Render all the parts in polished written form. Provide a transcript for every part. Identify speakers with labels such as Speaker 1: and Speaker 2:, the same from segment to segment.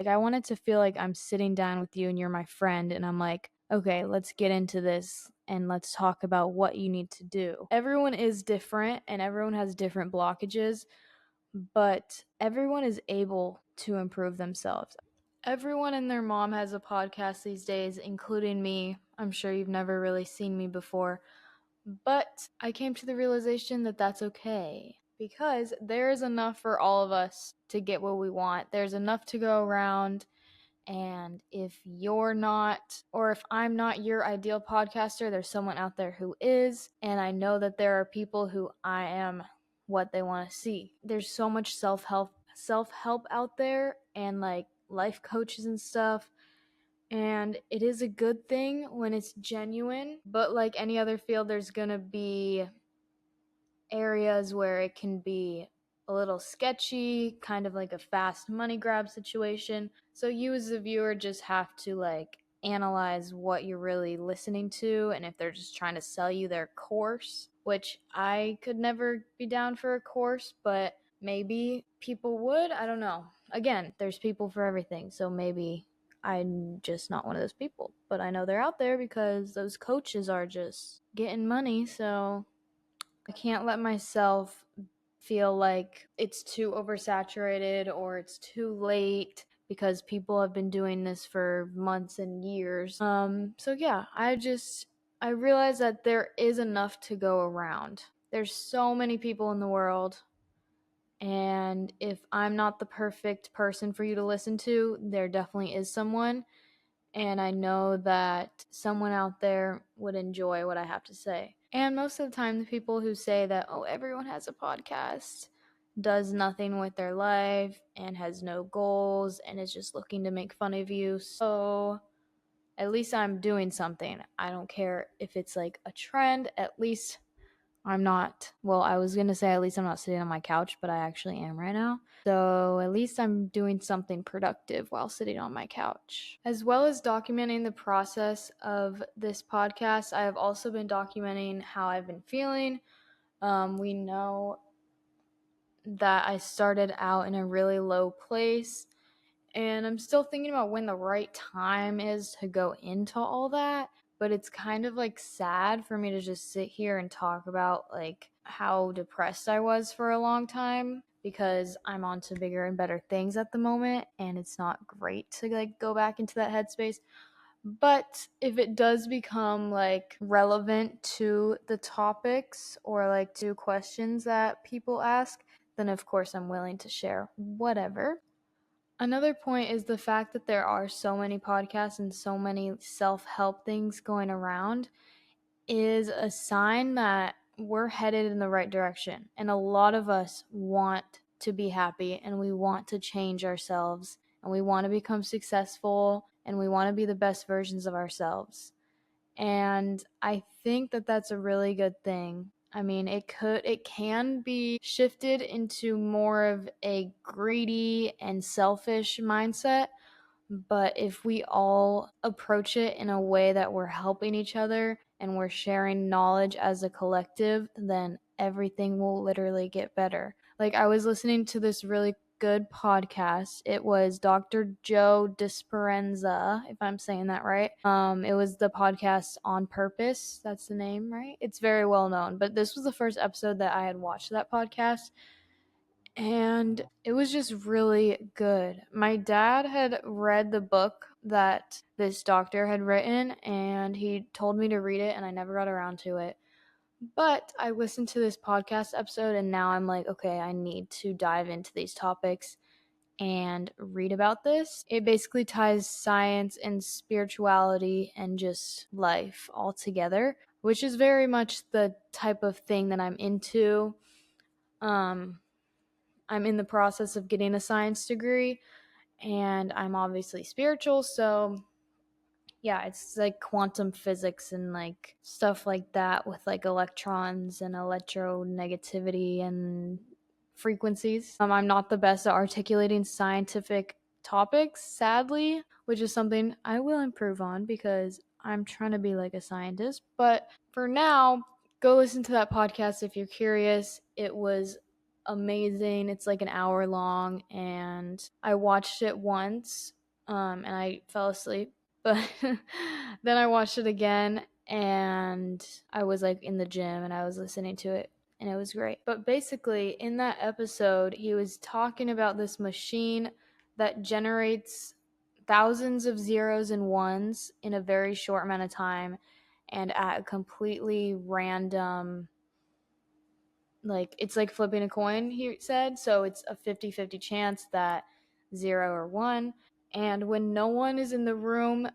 Speaker 1: Like, I want it to feel like I'm sitting down with you and you're my friend, and I'm like, okay, let's get into this and let's talk about what you need to do. Everyone is different and everyone has different blockages, but everyone is able to improve themselves. Everyone and their mom has a podcast these days, including me. I'm sure you've never really seen me before, but I came to the realization that that's okay because there is enough for all of us to get what we want. There's enough to go around. And if you're not, or if I'm not your ideal podcaster, there's someone out there who is. And I know that there are people who I am what they want to see. There's so much self-help out there, and like life coaches and stuff. And it is a good thing when it's genuine, but like any other field, there's gonna be areas where it can be a little sketchy, kind of like a fast money grab situation. So you as a viewer just have to like analyze what you're really listening to, and if they're just trying to sell you their course, which I could never be down for a course, but maybe people would. I don't know. Again, there's people for everything, so maybe I'm just not one of those people. But I know they're out there because those coaches are just getting money, so I can't let myself feel like it's too oversaturated or it's too late because people have been doing this for months and years. So yeah, I realize that there is enough to go around. There's so many people in the world, and if I'm not the perfect person for you to listen to, there definitely is someone. And I know that someone out there would enjoy what I have to say. And most of the time, the people who say that, oh, everyone has a podcast, does nothing with their life and has no goals and is just looking to make fun of you. So at least I'm doing something. I don't care if it's like a trend, at least I'm not, well, I was going to say at least I'm not sitting on my couch, but I actually am right now. So at least I'm doing something productive while sitting on my couch. As well as documenting the process of this podcast, I have also been documenting how I've been feeling. We know that I started out in a really low place, and I'm still thinking about when the right time is to go into all that. But it's kind of like sad for me to just sit here and talk about like how depressed I was for a long time, because I'm on to bigger and better things at the moment, and it's not great to like go back into that headspace. But if it does become like relevant to the topics or like to questions that people ask, then of course I'm willing to share whatever. Another point is the fact that there are so many podcasts and so many self-help things going around is a sign that we're headed in the right direction. And a lot of us want to be happy, and we want to change ourselves, and we want to become successful, and we want to be the best versions of ourselves. And I think that that's a really good thing. I mean, it can be shifted into more of a greedy and selfish mindset, but if we all approach it in a way that we're helping each other and we're sharing knowledge as a collective, then everything will literally get better. Like, I was listening to this really good podcast. It was Dr. Joe Dispenza, if I'm saying that right. It was the podcast On Purpose. That's the name, right? It's very well known. But this was the first episode that I had watched that podcast, and it was just really good. My dad had read the book that this doctor had written, and he told me to read it, and I never got around to it. But I listened to this podcast episode, and now I'm like, okay, I need to dive into these topics and read about this. It basically ties science and spirituality and just life all together, which is very much the type of thing that I'm into. I'm in the process of getting a science degree, and I'm obviously spiritual, so yeah, it's like quantum physics and like stuff like that with like electrons and electronegativity and frequencies. I'm not the best at articulating scientific topics, sadly, which is something I will improve on because I'm trying to be like a scientist. But for now, go listen to that podcast if you're curious. It was amazing. It's like an hour long, and I watched it once, and I fell asleep. But then I watched it again, and I was like in the gym and I was listening to it, and it was great. But basically, in that episode, he was talking about this machine that generates thousands of zeros and ones in a very short amount of time and at a completely random, like, it's like flipping a coin, he said. So it's a 50-50 chance that 0 or 1. And when no one is in the room,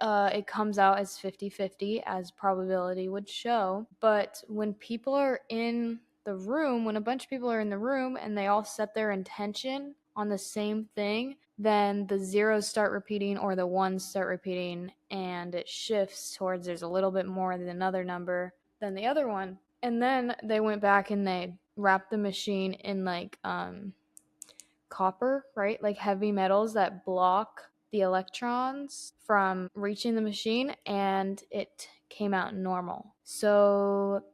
Speaker 1: it comes out as 50-50, as probability would show. But when people are in the room, when a bunch of people are in the room and they all set their intention on the same thing, then the zeros start repeating or the ones start repeating, and it shifts towards there's a little bit more than another number than the other one. And then they went back and they wrapped the machine in like copper, right? Like heavy metals that block the electrons from reaching the machine, and it came out normal. So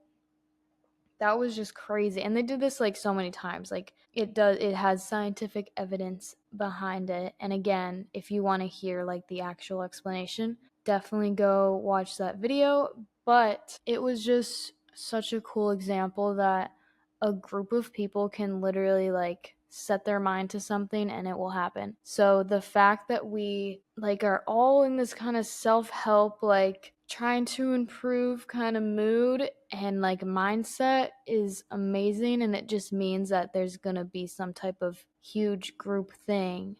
Speaker 1: that was just crazy. And they did this like so many times. Like it has scientific evidence behind it. And again, if you want to hear like the actual explanation, definitely go watch that video. But it was just such a cool example that a group of people can literally like set their mind to something and it will happen. So the fact that we like are all in this kind of self-help, like trying to improve kind of mood and like mindset is amazing, and it just means that there's going to be some type of huge group thing,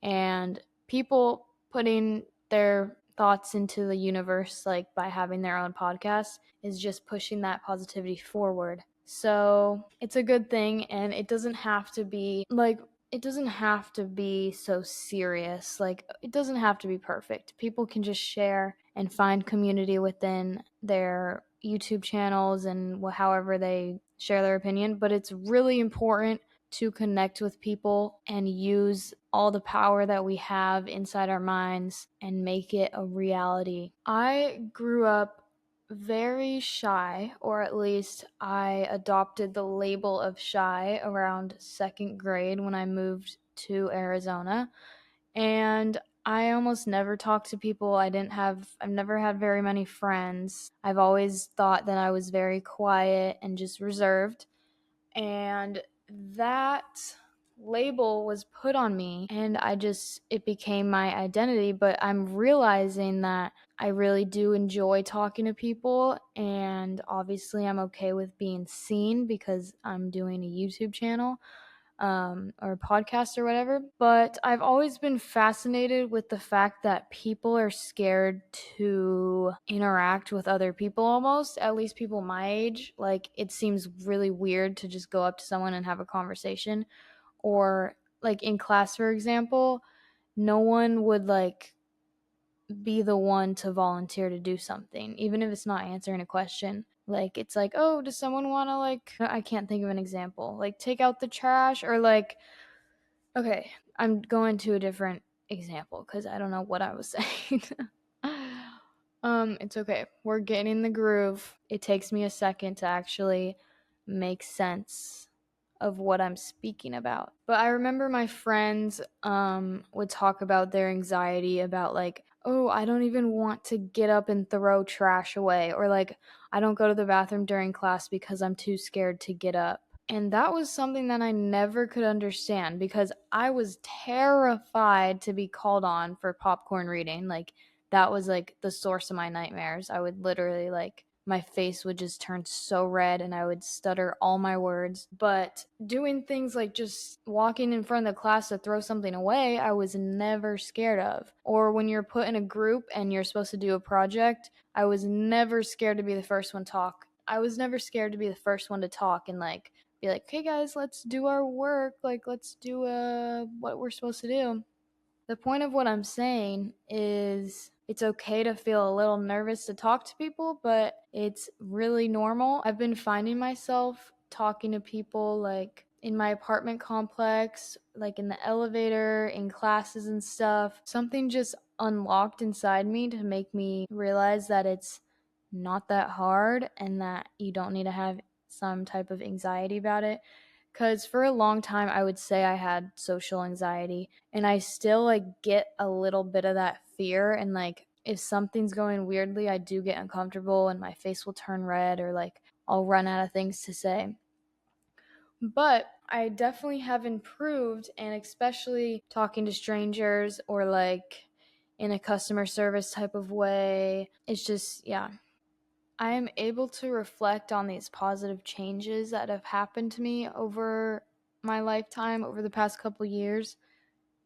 Speaker 1: and people putting their thoughts into the universe like by having their own podcast is just pushing that positivity forward. So it's a good thing, and it doesn't have to be like, it doesn't have to be so serious. Like, it doesn't have to be perfect. People can just share and find community within their YouTube channels and however they share their opinion. But it's really important to connect with people and use all the power that we have inside our minds and make it a reality. I grew up very shy, or at least I adopted the label of shy around second grade when I moved to Arizona. And I almost never talked to people. I've never had very many friends. I've always thought that I was very quiet and just reserved. And that label was put on me, and it became my identity. But I'm realizing that I really do enjoy talking to people, and obviously I'm okay with being seen because I'm doing a YouTube channel, or a podcast or whatever. But I've always been fascinated with the fact that people are scared to interact with other people, almost, at least people my age. Like, it seems really weird to just go up to someone and have a conversation. Or, like, in class, for example, no one would, like, be the one to volunteer to do something, even if it's not answering a question. Like, it's like, oh, does someone want to, like, I can't think of an example, like take out the trash, or like, okay, I'm going to a different example because I don't know what I was saying. It's okay. We're getting in the groove. It takes me a second to actually make sense of what I'm speaking about. But I remember my friends would talk about their anxiety about like, oh, I don't even want to get up and throw trash away, or like, I don't go to the bathroom during class because I'm too scared to get up. And that was something that I never could understand because I was terrified to be called on for popcorn reading. Like, that was like the source of my nightmares. I would literally, like, my face would just turn so red and I would stutter all my words. But doing things like just walking in front of the class to throw something away, I was never scared of. Or when you're put in a group and you're supposed to do a project, I was never scared to be the first one to talk. I was never scared to be the first one to talk and like be like, "Hey guys, let's do our work. Like, let's do what we're supposed to do." The point of what I'm saying is it's okay to feel a little nervous to talk to people, but it's really normal. I've been finding myself talking to people like in my apartment complex, like in the elevator, in classes and stuff. Something just unlocked inside me to make me realize that it's not that hard and that you don't need to have some type of anxiety about it. Because for a long time, I would say I had social anxiety, and I still like get a little bit of that fear. And like, if something's going weirdly, I do get uncomfortable and my face will turn red, or like I'll run out of things to say. But I definitely have improved, and especially talking to strangers or like in a customer service type of way. It's just, yeah. I am able to reflect on these positive changes that have happened to me over my lifetime, over the past couple years.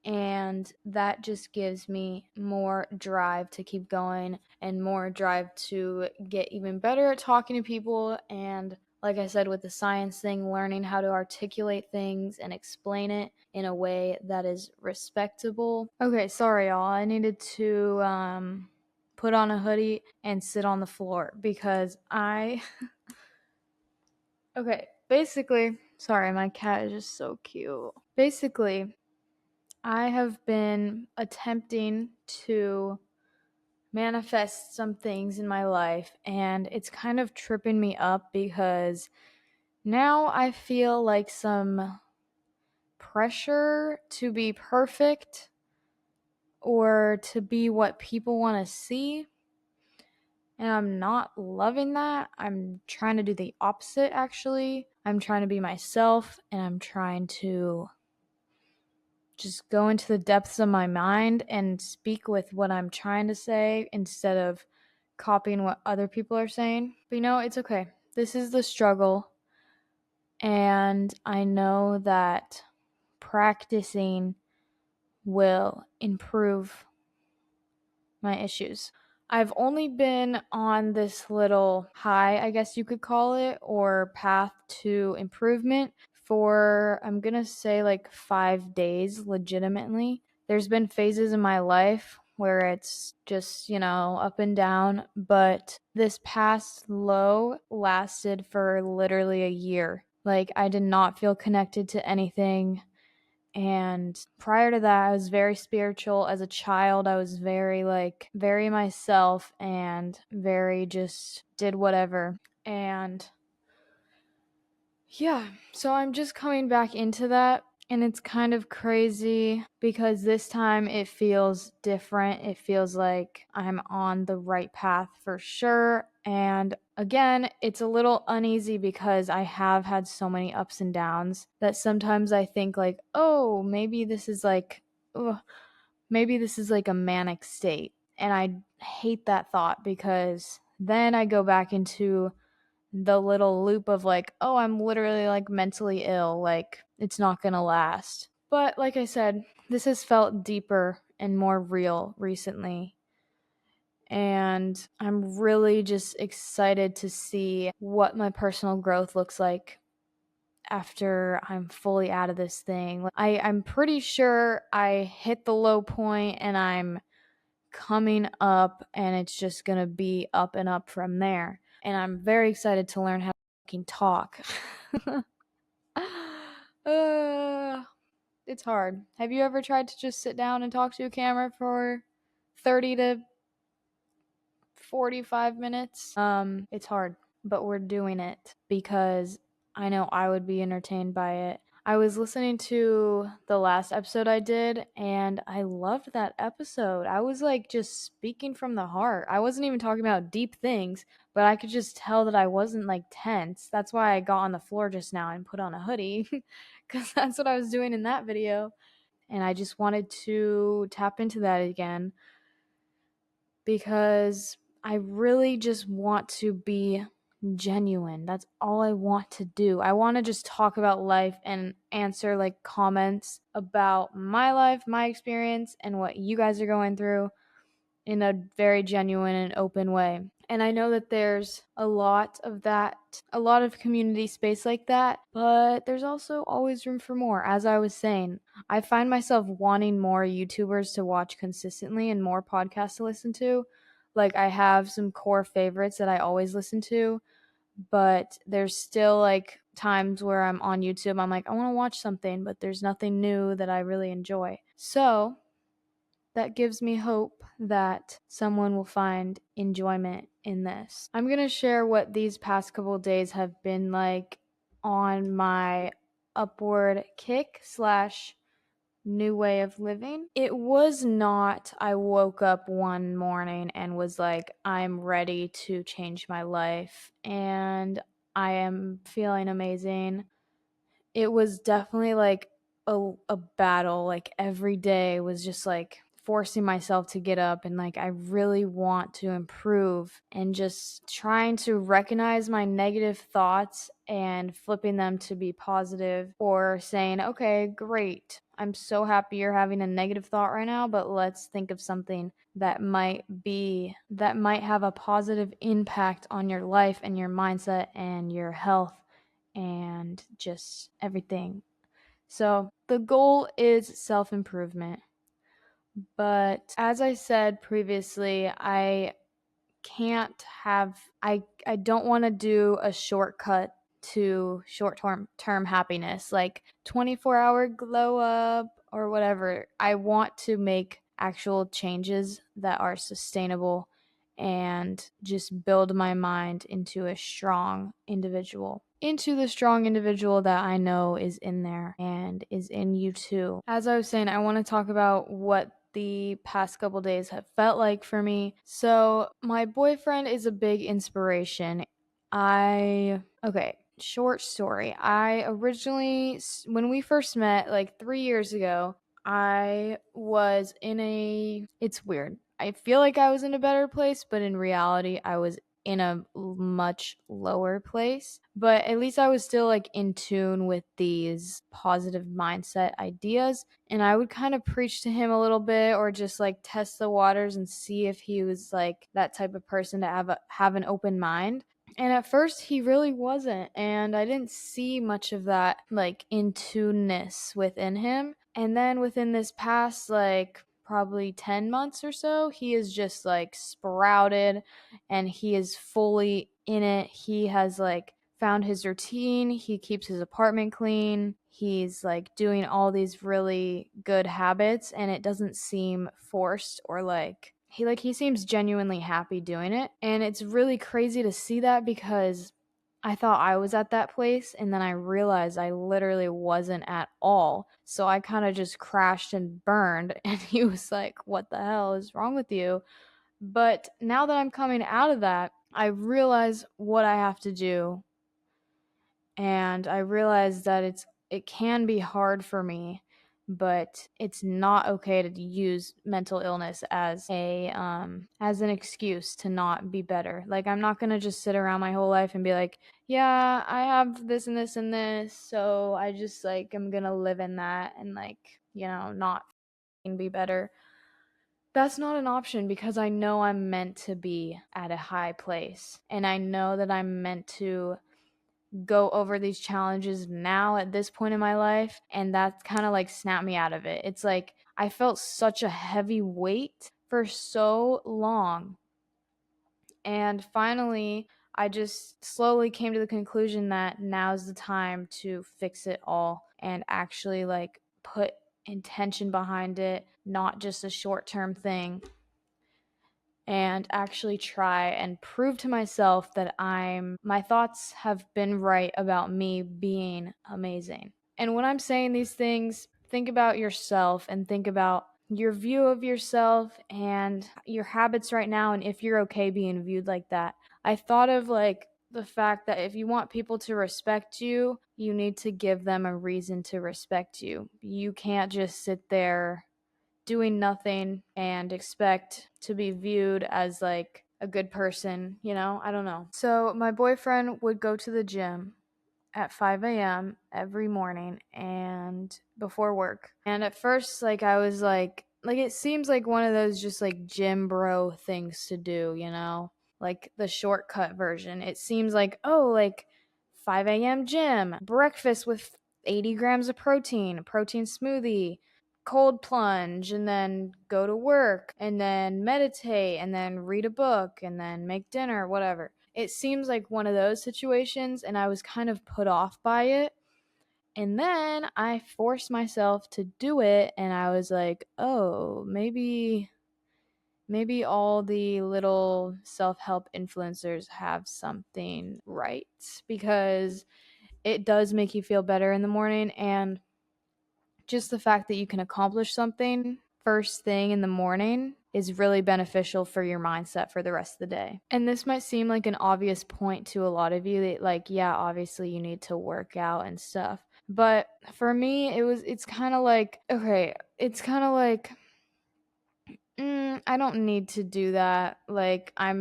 Speaker 1: And that just gives me more drive to keep going and more drive to get even better at talking to people. And like I said, with the science thing, learning how to articulate things and explain it in a way that is respectable. Okay, sorry, y'all. I needed to put on a hoodie and sit on the floor because okay, basically, sorry, my cat is just so cute. Basically, I have been attempting to manifest some things in my life, and it's kind of tripping me up because now I feel like some pressure to be perfect or to be what people want to see. And I'm not loving that. I'm trying to do the opposite, actually. I'm trying to be myself, and I'm trying to just go into the depths of my mind and speak with what I'm trying to say instead of copying what other people are saying. But it's okay. This is the struggle. And I know that practicing will improve my issues. I've only been on this little high, I guess you could call it, or path to improvement for, I'm gonna say, like 5 days legitimately. There's been phases in my life where it's just, up and down, but this past low lasted for literally a year. Like, I did not feel connected to anything. And prior to that, I was very spiritual. As a child, I was very myself and very just did whatever. And yeah, so I'm just coming back into that. And it's kind of crazy because this time it feels different. It feels like I'm on the right path for sure. And again, it's a little uneasy because I have had so many ups and downs that sometimes I think like, oh, maybe this is like a manic state. And I hate that thought because then I go back into the little loop of like, oh, I'm literally like mentally ill, like it's not gonna last. But like I said, this has felt deeper and more real recently. And I'm really just excited to see what my personal growth looks like after I'm fully out of this thing. I'm pretty sure I hit the low point and I'm coming up, and it's just gonna be up and up from there. And I'm very excited to learn how to fucking talk. uh, it's hard. Have you ever tried to just sit down and talk to a camera for 30 to 45 minutes? It's hard, but we're doing it because I know I would be entertained by it. I was listening to the last episode I did, and I loved that episode. I was like just speaking from the heart. I wasn't even talking about deep things, but I could just tell that I wasn't like tense. That's why I got on the floor just now and put on a hoodie because that's what I was doing in that video. And I just wanted to tap into that again because I really just want to be genuine. That's all I want to do. I want to just talk about life and answer like comments about my life, my experience, and what you guys are going through in a very genuine and open way. And I know that there's a lot of that, a lot of community space like that, but there's also always room for more. As I was saying, I find myself wanting more YouTubers to watch consistently and more podcasts to listen to. Like, I have some core favorites that I always listen to, but there's still like times where I'm on YouTube, I'm like, I want to watch something, but there's nothing new that I really enjoy. So that gives me hope that someone will find enjoyment in this. I'm going to share what these past couple days have been like on my upward kick slash new way of living. It was not, I woke up one morning and was like, I'm ready to change my life and I am feeling amazing. It was definitely like a battle. Like every day was just like forcing myself to get up and like I really want to improve and just trying to recognize my negative thoughts and flipping them to be positive or saying, okay, great. I'm so happy you're having a negative thought right now, but let's think of something that might have a positive impact on your life and your mindset and your health and just everything. So the goal is self improvement. But as I said previously, can't have I don't want to do a shortcut to short term happiness like 24-hour glow up or whatever. I want to make actual changes that are sustainable and just build my mind into the strong individual that I know is in there and is in you too. As I was saying, I want to talk about what the past couple days have felt like for me. So, my boyfriend is a big inspiration. Okay, short story. When we first met, like 3 years ago, it's weird. I feel like I was in a better place, but in reality, I was in a much lower place. But at least I was still like in tune with these positive mindset ideas. And I would kind of preach to him a little bit or just like test the waters and see if he was like that type of person to have an open mind. And at first he really wasn't. And I didn't see much of that like in tuneness within him. And then within this past like probably 10 months or so, he is just like sprouted and he is fully in it. He has like found his routine. He keeps his apartment clean. He's like doing all these really good habits and it doesn't seem forced or like he seems genuinely happy doing it. And it's really crazy to see that because I thought I was at that place and then I realized I literally wasn't at all. So I kind of just crashed and burned and he was like, "What the hell is wrong with you?" But now that I'm coming out of that, I realize what I have to do and I realize that it can be hard for me, but it's not okay to use mental illness as an excuse to not be better. Like I'm not going to just sit around my whole life and be like, yeah, I have this and this and this, so I just like I'm going to live in that and like, not be better. That's not an option because I know I'm meant to be at a high place and I know that I'm meant to go over these challenges now at this point in my life, and that's kind of like snapped me out of it. It's like I felt such a heavy weight for so long, and finally I just slowly came to the conclusion that now's the time to fix it all and actually like put intention behind it, not just a short-term thing, and actually try and prove to myself that my thoughts have been right about me being amazing. And when I'm saying these things, think about yourself and think about your view of yourself and your habits right now and if you're okay being viewed like that. I thought of like the fact that if you want people to respect you, you need to give them a reason to respect you. You can't just sit there doing nothing and expect to be viewed as like a good person, I don't know. So my boyfriend would go to the gym at 5 a.m. every morning and before work. And at first, like, I was like, it seems like one of those just like gym bro things to do, like the shortcut version. It seems like, oh, like 5 a.m. gym, breakfast with 80 grams of protein smoothie, cold plunge, and then go to work, and then meditate, and then read a book, and then make dinner, whatever. It seems like one of those situations, and I was kind of put off by it. And then I forced myself to do it, and I was like, oh, maybe all the little self-help influencers have something right, because it does make you feel better in the morning, and just the fact that you can accomplish something first thing in the morning is really beneficial for your mindset for the rest of the day. And this might seem like an obvious point to a lot of you that, like, yeah, obviously you need to work out and stuff. But for me, it's kind of like, okay, it's kind of like, I don't need to do that. Like, I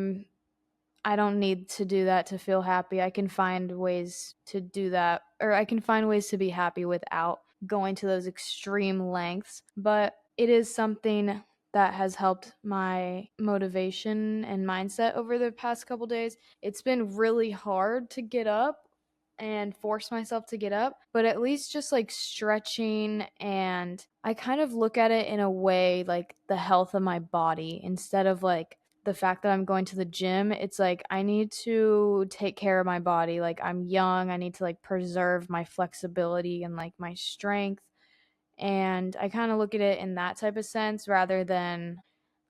Speaker 1: don't need to do that to feel happy. I can find ways to do that, or I can find ways to be happy without going to those extreme lengths. But it is something that has helped my motivation and mindset over the past couple days. It's been really hard to get up and force myself to get up, but at least just like stretching, and I kind of look at it in a way like the health of my body instead of like the fact that I'm going to the gym. It's like I need to take care of my body. Like, I'm young, I need to like preserve my flexibility and like my strength. And I kind of look at it in that type of sense rather than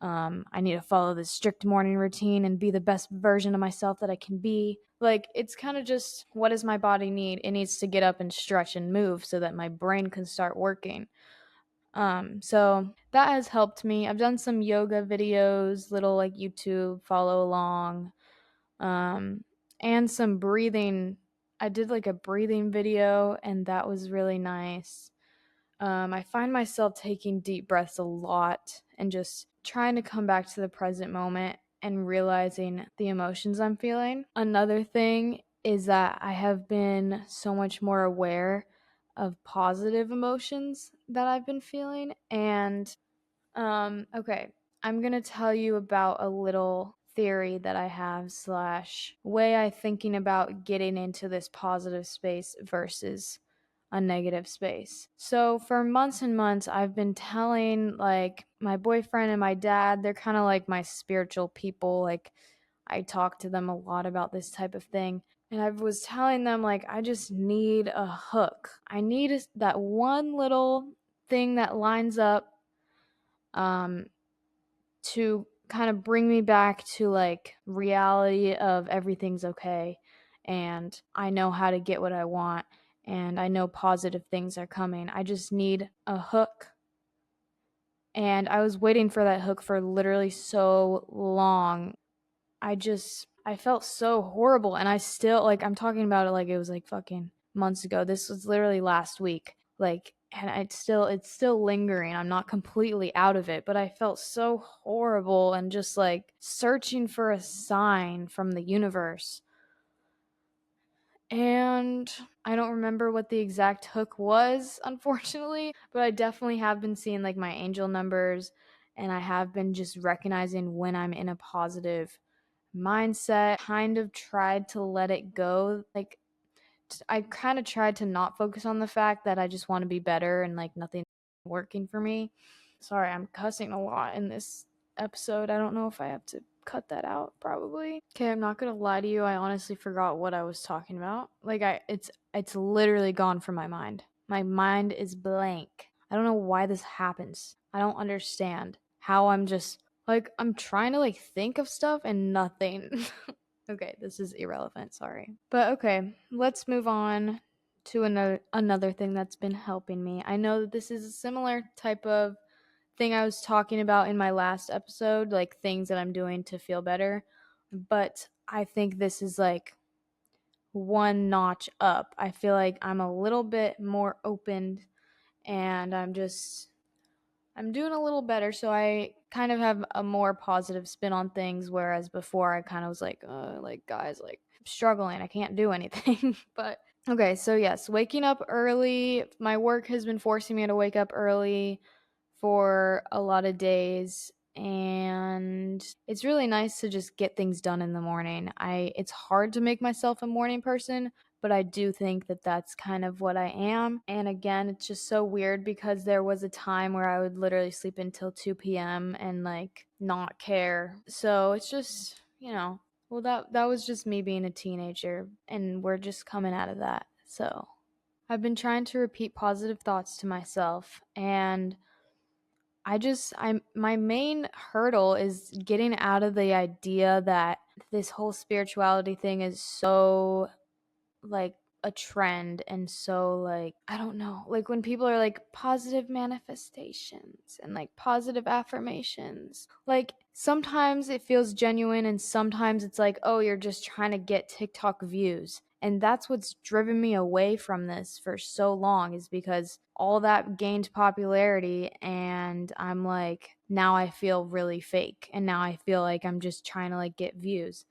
Speaker 1: I need to follow this strict morning routine and be the best version of myself that I can be. Like, it's kind of just, what does my body need? It needs to get up and stretch and move so that my brain can start working. So that has helped me. I've done some yoga videos, little like YouTube follow along, um, and some breathing. I did like a breathing video, and that was really nice. I find myself taking deep breaths a lot and just trying to come back to the present moment and realizing the emotions I'm feeling. Another thing is that I have been so much more aware of positive emotions that I've been feeling. And okay, I'm gonna tell you about a little theory that I have slash way I thinking about getting into this positive space versus a negative space. So for months and months, I've been telling like my boyfriend and my dad, they're kind of like my spiritual people. Like, I talk to them a lot about this type of thing. And I was telling them, like, I just need a hook. I need that one little thing that lines up um, to kind of bring me back to like reality of everything's okay, and I know how to get what I want, and I know positive things are coming. I just need a hook. And I was waiting for that hook for literally so long. I felt so horrible, and I still, like, I'm talking about it like it was like fucking months ago. This was literally last week. Like, and it's still lingering. I'm not completely out of it, but I felt so horrible and just like searching for a sign from the universe. And I don't remember what the exact hook was, unfortunately, but I definitely have been seeing like my angel numbers, and I have been just recognizing when I'm in a positive mindset. Kind of tried to let it go. Like, I kind of tried to not focus on the fact that I just want to be better and like nothing working for me. Sorry, I'm cussing a lot in this episode. I don't know if I have to cut that out, probably. Okay, I'm not gonna lie to you. I honestly forgot what I was talking about. Like, it's literally gone from my mind. My mind is blank. I don't know why this happens. I don't understand how I'm just like, I'm trying to like think of stuff and nothing. Okay, this is irrelevant, sorry. But okay, let's move on to another thing that's been helping me. I know that this is a similar type of thing I was talking about in my last episode, like things that I'm doing to feel better, but I think this is like one notch up. I feel like I'm a little bit more open, and I'm doing a little better, so I kind of have a more positive spin on things, whereas before I kind of was like, guys, like, I'm struggling, I can't do anything. But okay, so yes, waking up early. My work has been forcing me to wake up early for a lot of days, and it's really nice to just get things done in the morning. It's hard to make myself a morning person, but I do think that that's kind of what I am. And again, it's just so weird because there was a time where I would literally sleep until 2 p.m. and like not care. So it's just, well, that was just me being a teenager, and we're just coming out of that. So I've been trying to repeat positive thoughts to myself, and my main hurdle is getting out of the idea that this whole spirituality thing is so like a trend and so like I don't know, like when people are like positive manifestations and like positive affirmations, like sometimes it feels genuine and sometimes it's like, oh, you're just trying to get TikTok views. And that's what's driven me away from this for so long, is because all that gained popularity and I'm like, now I feel really fake and now I feel like I'm just trying to like get views.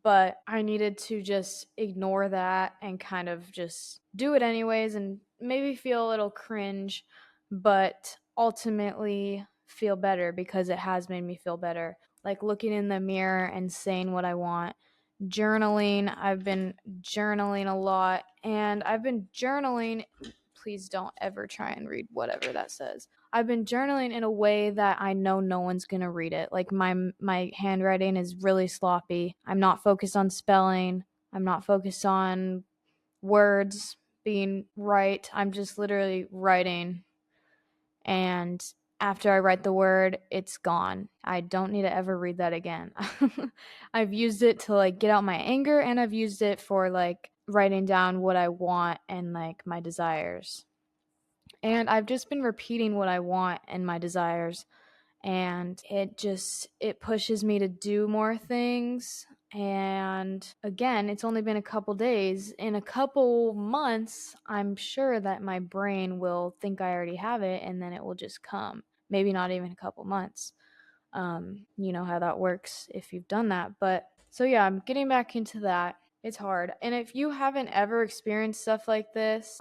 Speaker 1: But I needed to just ignore that and kind of just do it anyways and maybe feel a little cringe, but ultimately feel better because it has made me feel better. Like looking in the mirror and saying what I want. Journaling, I've been journaling a lot, and I've been journaling. Please don't ever try and read whatever that says. I've been journaling in a way that I know no one's going to read it. Like my handwriting is really sloppy. I'm not focused on spelling. I'm not focused on words being right. I'm just literally writing, and after I write the word, it's gone. I don't need to ever read that again. I've used it to like get out my anger, and I've used it for like writing down what I want and like my desires. And I've just been repeating what I want and my desires, and it pushes me to do more things. And again, it's only been a couple days. In a couple months, I'm sure that my brain will think I already have it and then it will just come. Maybe not even a couple months. You know how that works if you've done that. But so yeah, I'm getting back into that. It's hard. And if you haven't ever experienced stuff like this,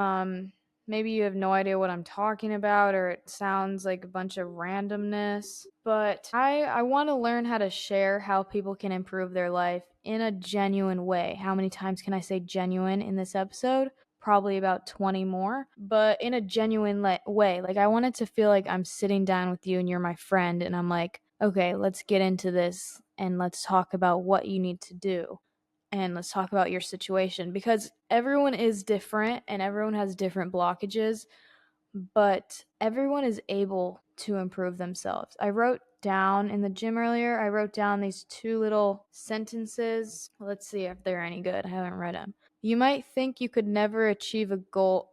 Speaker 1: maybe you have no idea what I'm talking about, or it sounds like a bunch of randomness. But I want to learn how to share how people can improve their life in a genuine way. How many times can I say genuine in this episode? Probably about 20 more, but in a genuine way. Like I want it to feel like I'm sitting down with you and you're my friend, and I'm like, okay, let's get into this and let's talk about what you need to do. And let's talk about your situation, because everyone is different and everyone has different blockages, but everyone is able to improve themselves. I wrote down in the gym earlier, I wrote down these two little sentences. Let's see if they're any good. I haven't read them. You might think you could never achieve a goal.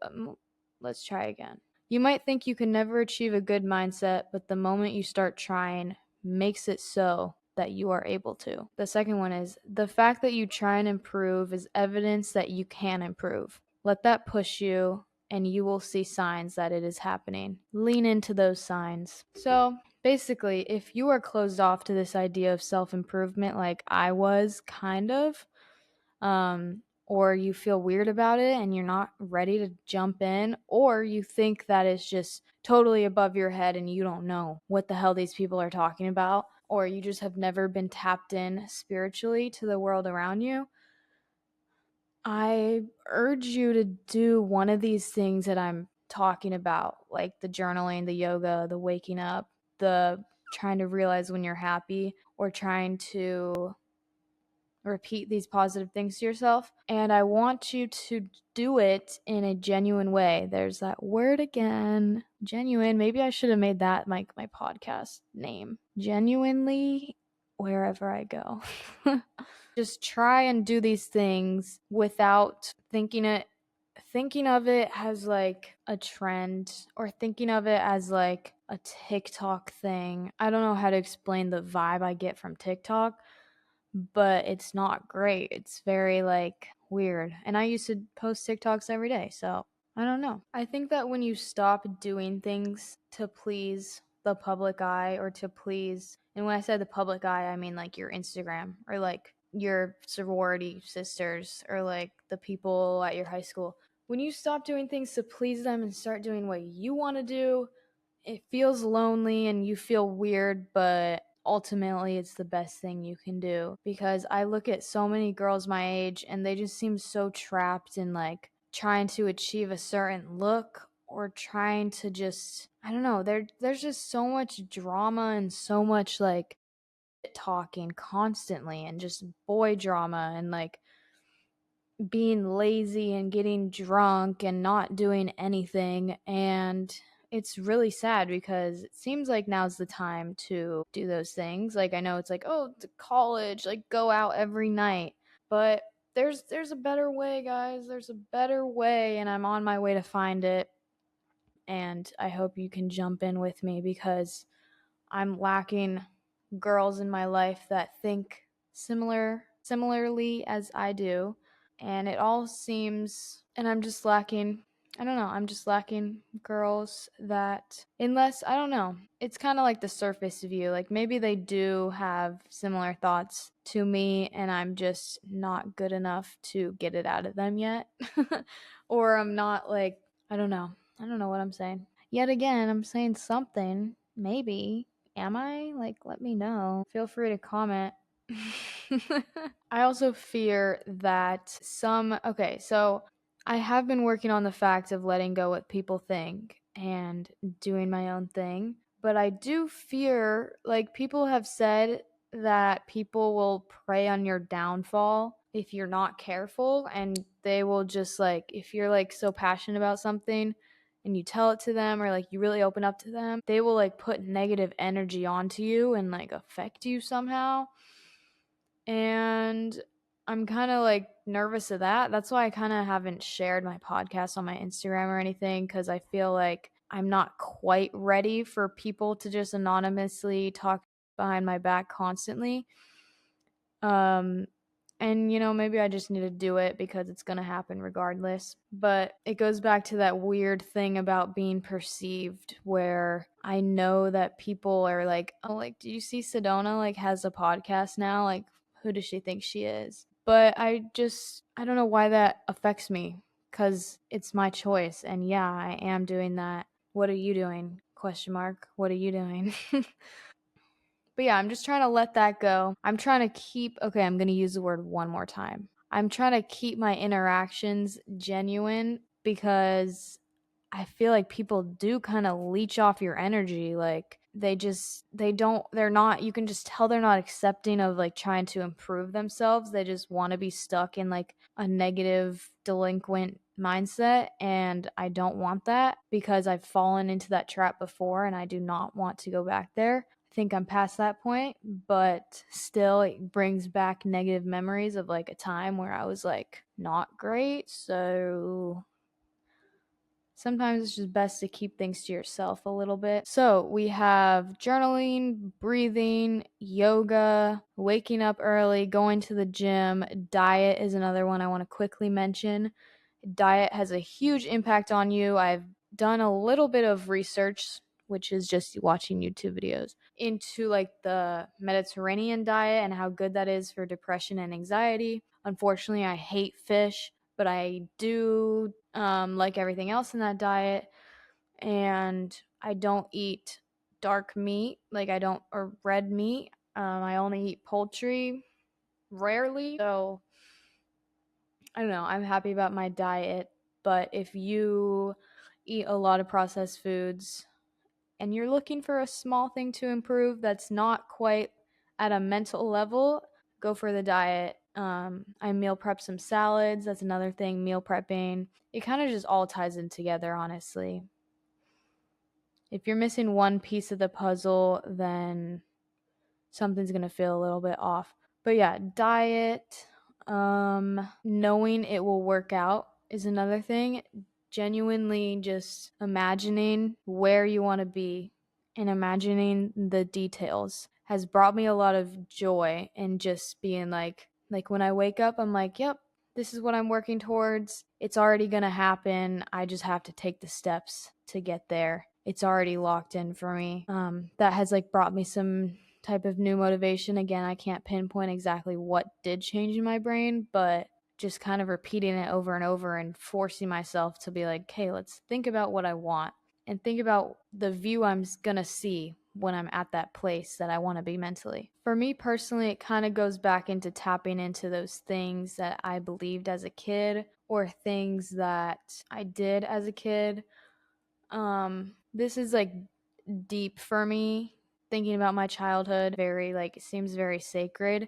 Speaker 1: Let's try again. You might think you can never achieve a good mindset, but the moment you start trying makes it so that you are able to. The second one is, the fact that you try and improve is evidence that you can improve. Let that push you and you will see signs that it is happening. Lean into those signs. So basically, if you are closed off to this idea of self-improvement like I was kind of, or you feel weird about it and you're not ready to jump in, or you think that it's just totally above your head and you don't know what the hell these people are talking about, or you just have never been tapped in spiritually to the world around you, I urge you to do one of these things that I'm talking about, like the journaling, the yoga, the waking up, the trying to realize when you're happy, or trying to repeat these positive things to yourself. And I want you to do it in a genuine way. There's that word again, genuine. Maybe I should have made that my podcast name. Genuinely, wherever I go. Just try and do these things without thinking of it as like a trend, or thinking of it as like a TikTok thing. I don't know how to explain the vibe I get from TikTok, but it's not great. It's very like weird. And I used to post TikToks every day, so I don't know. I think that when you stop doing things to please the public eye, or to please, and when I said the public eye, I mean like your Instagram, or like your sorority sisters, or like the people at your high school. When you stop doing things to please them and start doing what you want to do, it feels lonely and you feel weird, but ultimately it's the best thing you can do. Because I look at so many girls my age and they just seem so trapped in like trying to achieve a certain look, or trying to just, I don't know, there's just so much drama and so much like talking constantly, and just boy drama, and like being lazy and getting drunk and not doing anything. And it's really sad, because it seems like now's the time to do those things. Like I know it's like, oh, to college, like go out every night, but there's a better way, guys. There's a better way, and I'm on my way to find it. And I hope you can jump in with me because I'm lacking girls in my life that think similarly as I do, and it all seems, and I'm just lacking, I don't know, I'm just lacking girls that, unless, I don't know, it's kind of like the surface view, like maybe they do have similar thoughts to me and I'm just not good enough to get it out of them yet. Or I'm not like, I don't know what I'm saying. Yet again, I'm saying something, maybe. Am I? Like, let me know. Feel free to comment. I also fear that so I have been working on the fact of letting go what people think and doing my own thing, but I do fear, like, people have said that people will prey on your downfall if you're not careful, and they will just, like, if you're like so passionate about something and you tell it to them or like you really open up to them, they will like put negative energy onto you and like affect you somehow. And I'm kind of like nervous of that. That's why I kind of haven't shared my podcast on my Instagram or anything, because I feel like I'm not quite ready for people to just anonymously talk behind my back constantly. And maybe I just need to do it because it's going to happen regardless. But it goes back to that weird thing about being perceived, where I know that people are like, oh, like, do you see Sedona like has a podcast now? Like, who does she think she is? But I don't know why that affects me, because it's my choice. And yeah, I am doing that. What are you doing? Question mark. What are you doing? But yeah, I'm just trying to let that go. I'm trying to keep, okay, I'm going to use the word one more time. I'm trying to keep my interactions genuine, because I feel like people do kind of leech off your energy. Like, they're not, you can just tell they're not accepting of like trying to improve themselves. They just want to be stuck in like a negative, delinquent mindset. And I don't want that, because I've fallen into that trap before and I do not want to go back there. I think I'm past that point, but still, it brings back negative memories of like a time where I was like not great. So sometimes it's just best to keep things to yourself a little bit. So we have journaling, breathing, yoga, waking up early, going to the gym. Diet is another one I want to quickly mention. Diet has a huge impact on you. I've done a little bit of research, which is just watching YouTube videos, into like the Mediterranean diet and how good that is for depression and anxiety. Unfortunately, I hate fish, but I do like everything else in that diet. And I don't eat dark meat, like I don't, or red meat. I only eat poultry rarely. So I don't know. I'm happy about my diet, but if you eat a lot of processed foods and you're looking for a small thing to improve that's not quite at a mental level, go for the diet. I meal prep some salads. That's another thing, meal prepping. It kind of just all ties in together, honestly. If you're missing one piece of the puzzle, then something's going to feel a little bit off. But yeah, diet, knowing it will work out is another thing. Genuinely just imagining where you want to be and imagining the details has brought me a lot of joy, and just being like when I wake up, I'm like, yep, this is what I'm working towards. It's already going to happen. I just have to take the steps to get there. It's already locked in for me. That has like brought me some type of new motivation. Again, I can't pinpoint exactly what did change in my brain, but just kind of repeating it over and over and forcing myself to be like, okay, let's think about what I want and think about the view I'm going to see when I'm at that place that I want to be mentally. For me personally, it kind of goes back into tapping into those things that I believed as a kid or things that I did as a kid. This is like deep for me, thinking about my childhood. Very like, it seems very sacred,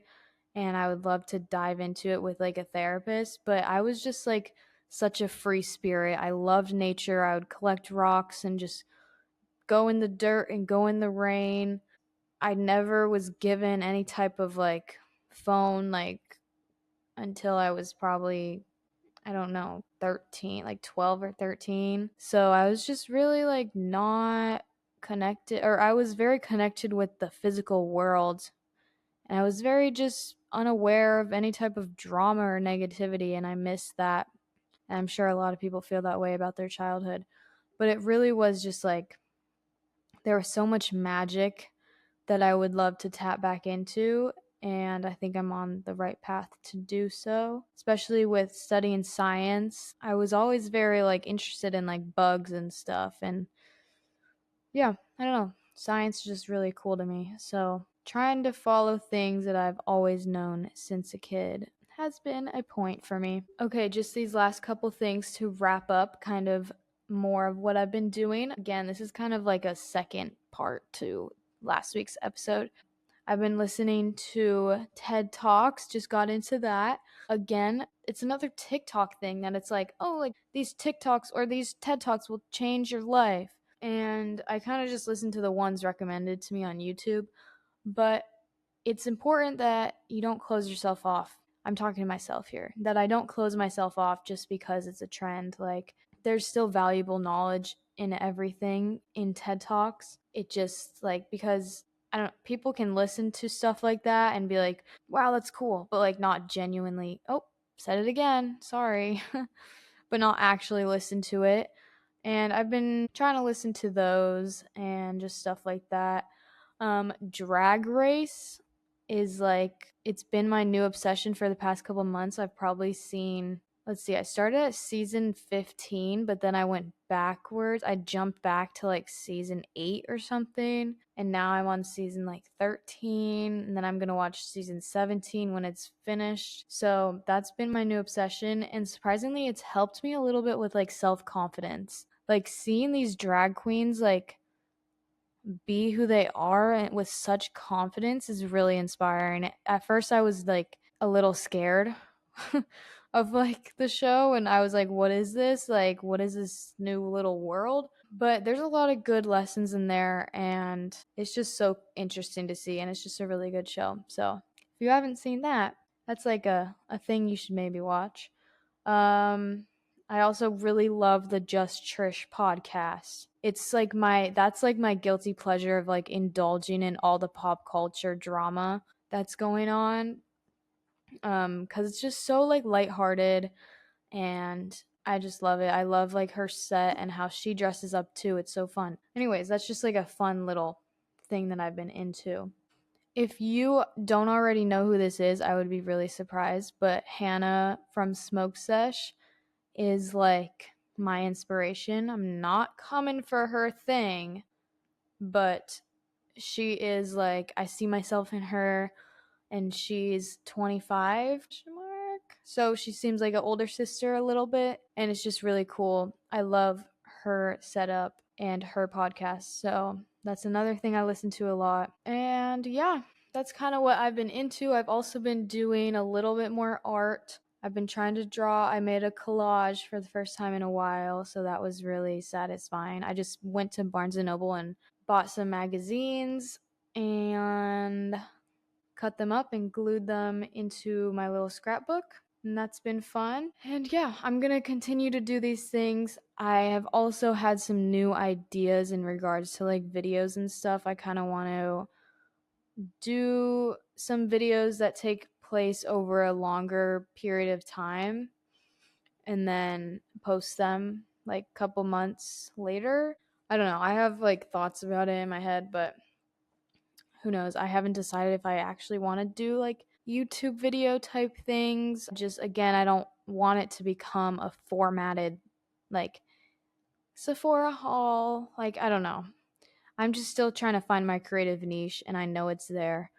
Speaker 1: and I would love to dive into it with like a therapist, but I was just like such a free spirit. I loved nature. I would collect rocks and just go in the dirt and go in the rain. I never was given any type of like phone, like until I was probably, I don't know, 13, like 12 or 13. So I was just really like not connected, or I was very connected with the physical world. And I was very just unaware of any type of drama or negativity. And I missed that. And I'm sure a lot of people feel that way about their childhood. But it really was just like there was so much magic that I would love to tap back into. And I think I'm on the right path to do so, especially with studying science. I was always very like interested in like bugs and stuff. And yeah, I don't know. Science is just really cool to me. So trying to follow things that I've always known since a kid has been a point for me. Okay, just these last couple things to wrap up kind of more of what I've been doing. Again, this is kind of like a second part to last week's episode. I've been listening to TED Talks, just got into that. Again, it's another TikTok thing that it's like, oh, like these TikToks or these TED Talks will change your life. And I kind of just listened to the ones recommended to me on YouTube. But it's important that you don't close yourself off. I'm talking to myself here, that I don't close myself off just because it's a trend. Like, there's still valuable knowledge in everything in TED Talks. It just, like, because I don't, people can listen to stuff like that and be like, wow, that's cool, but like not genuinely, oh, said it again, sorry, but not actually listen to it. And I've been trying to listen to those and just stuff like that. Drag Race is like, it's been my new obsession for the past couple months. I've probably seen, let's see, I started at season 15, but then I went backwards. I jumped back to like season 8 or something, and now I'm on season like 13, and then I'm gonna watch season 17 when it's finished. So that's been my new obsession, and surprisingly, it's helped me a little bit with like self confidence. Like seeing these drag queens like be who they are and with such confidence is really inspiring. At first I was like a little scared of like the show, and I was like, what is this? Like, what is this new little world? But there's a lot of good lessons in there, and it's just so interesting to see, and it's just a really good show. So if you haven't seen that, that's like a thing you should maybe watch. um, I also really love the Just Trish podcast. It's like that's like my guilty pleasure of like indulging in all the pop culture drama that's going on. Cuz it's just so like lighthearted, and I just love it. I love like her set and how she dresses up too. It's so fun. Anyways, that's just like a fun little thing that I've been into. If you don't already know who this is, I would be really surprised, but Hannah from Smoke Sesh is like my inspiration. I'm not coming for her thing, but she is like, I see myself in her, and she's 25. So she seems like an older sister a little bit, and it's just really cool. I love her setup and her podcast. So that's another thing I listen to a lot. And yeah, that's kind of what I've been into. I've also been doing a little bit more art. I've been trying to draw. I made a collage for the first time in a while, so that was really satisfying. I just went to Barnes and Noble and bought some magazines and cut them up and glued them into my little scrapbook. And that's been fun. And yeah, I'm going to continue to do these things. I have also had some new ideas in regards to like videos and stuff. I kind of want to do some videos that take place over a longer period of time and then post them like a couple months later. I don't know. I have like thoughts about it in my head, but who knows? I haven't decided if I actually want to do like YouTube video type things. Just again, I don't want it to become a formatted like Sephora haul. Like, I don't know. I'm just still trying to find my creative niche, and I know it's there.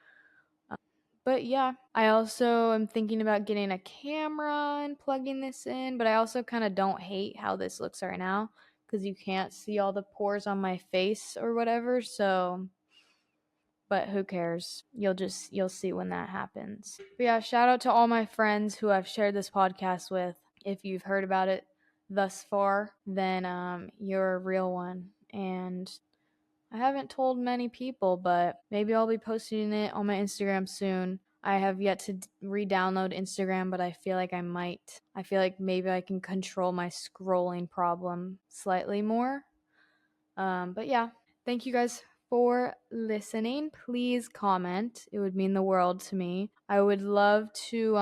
Speaker 1: But yeah, I also am thinking about getting a camera and plugging this in, but I also kind of don't hate how this looks right now because you can't see all the pores on my face or whatever. So, but who cares? You'll see when that happens. But yeah, shout out to all my friends who I've shared this podcast with. If you've heard about it thus far, then you're a real one. And I haven't told many people, but maybe I'll be posting it on my Instagram soon. I have yet to re-download Instagram, but I feel like I might. I feel like maybe I can control my scrolling problem slightly more. But yeah, thank you guys for listening. Please comment. It would mean the world to me. I would love to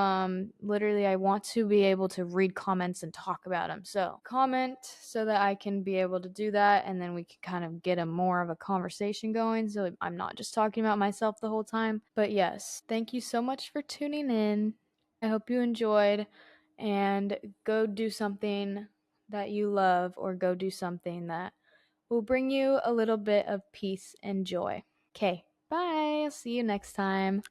Speaker 1: literally I want to be able to read comments and talk about them. So, comment so that I can be able to do that, and then we can kind of get a more of a conversation going so I'm not just talking about myself the whole time. But yes, thank you so much for tuning in. I hope you enjoyed, and go do something that you love, or go do something that will bring you a little bit of peace and joy. Okay, bye. I'll see you next time.